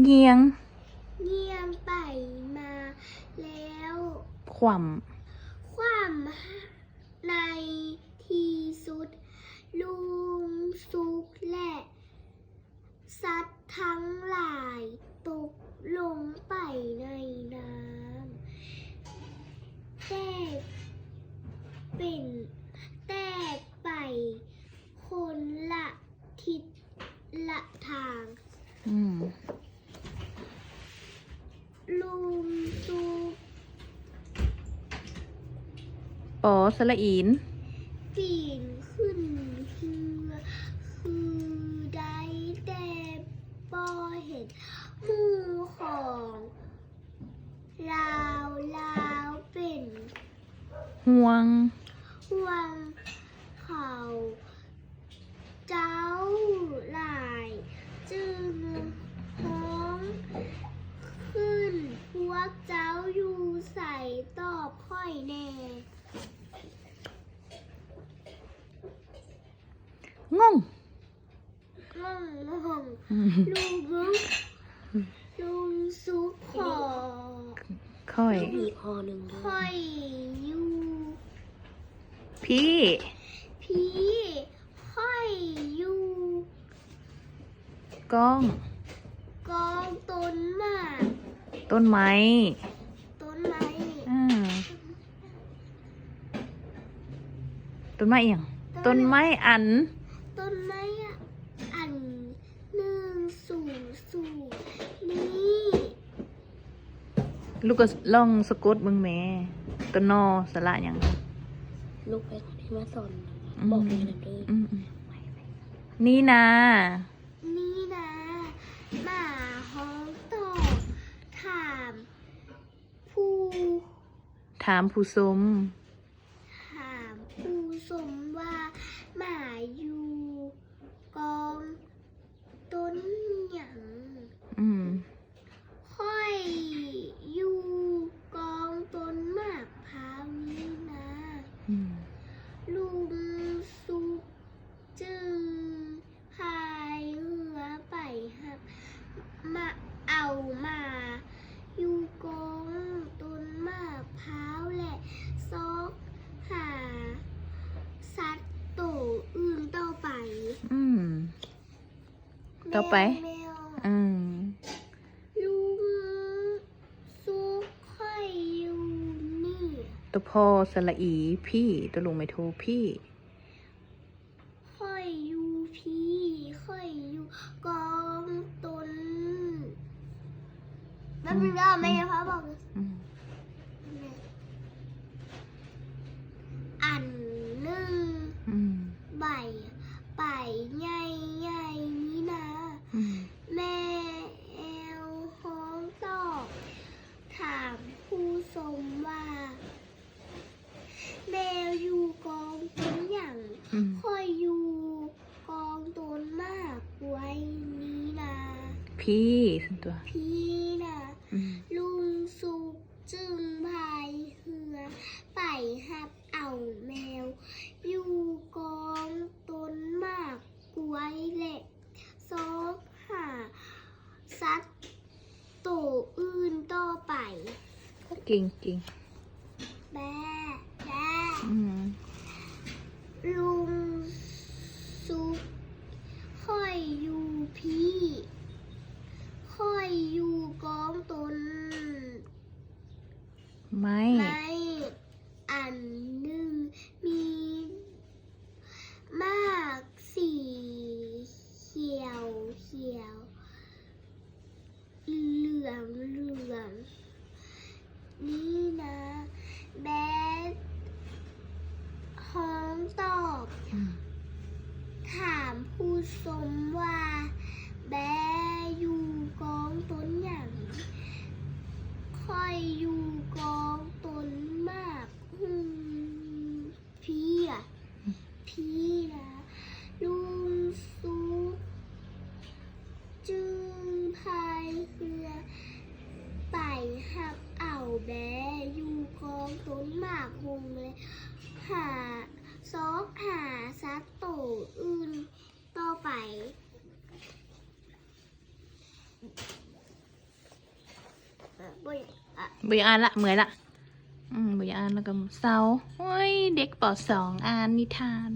เงียงเงียงไปมาแล้วความในที่สุดลุงสุกและสัตว์ทั้งหลายตกลงไปในน้ำแตกไปคนละทิศละทางลุงสุกปอสละอีนปีนขึ้นเรือคือได้แต่บ่เห็นหมู่ของลาวเป็นห่วงเขาเจ้าหลายจึงฮ้องขึ้นพวกเจ้าอยู่ใส่ตอบค่อยแน่งงลุงซุกค่อยอยู่พี่ค่อยอยู่กองต้นไม้ ต้นไม้ต้นไม้อย่างต้นไม้อันหนึ่งสูงนี่ลูกก็ลองสะกดมึงแม่ต้นนอสระอย่างลูกไปขอที่มาสอนบอกเลยนะเลยนี่นะหมาฮ้องต่อถามผู้สมว่าหมาอยู่กองต้นหยังค่อยอยู่กองต้นมะพร้าวนี้นะลุงสุกจึงพายเรือไปหักมาเอามาอยู่กองต้นมะพร้าวและซอกหาสัตว์ตัวอื่นต่อไปลุงซุกค่อยอยู่นี่ตัวพอสละอีพี่ตัวลุงไม่โทรพี่ค่อยอยู่กองต้นแล้วมึงก็ไม่พอบอกอันหนึ่งใบใหญ่นี้นะแม่แอลฮ้องตอบถามผู้ชมว่าแมวอยู่กองต้นอย่างค่อยอยู่กองต้นมากไว้นี้นะพี่ตัวพี่นะลุงสุกจึงพายเรือไปหับเอาแมวอยู่กองต้นมากไว้เล็กซอกหาสัตว์ตัวอื่นต่อไปจริงแม่ลุงซุกค่อยอยู่พี่ค่อยอยู่กองต้นไม่อันหนึ่งมีมากสีเขียวเหลืองนี่นะแบดฮ้องตอบถามผู้ชมว่าแบดอยู่กองต้นอย่างค่อยอยู่กองต้นมากพี่นะลุงซุกจึงพายเรือไปหักเอาแบอยู่กองต้นหมากหงเลยหาสัตว์ตัวอื่นต่อไป บ่อยอ่ะ บุยอ่านละเหมือนละบุยอ่านแล้วก็เศร้าโอ้ยเด็กป .2 อ่านนิทาน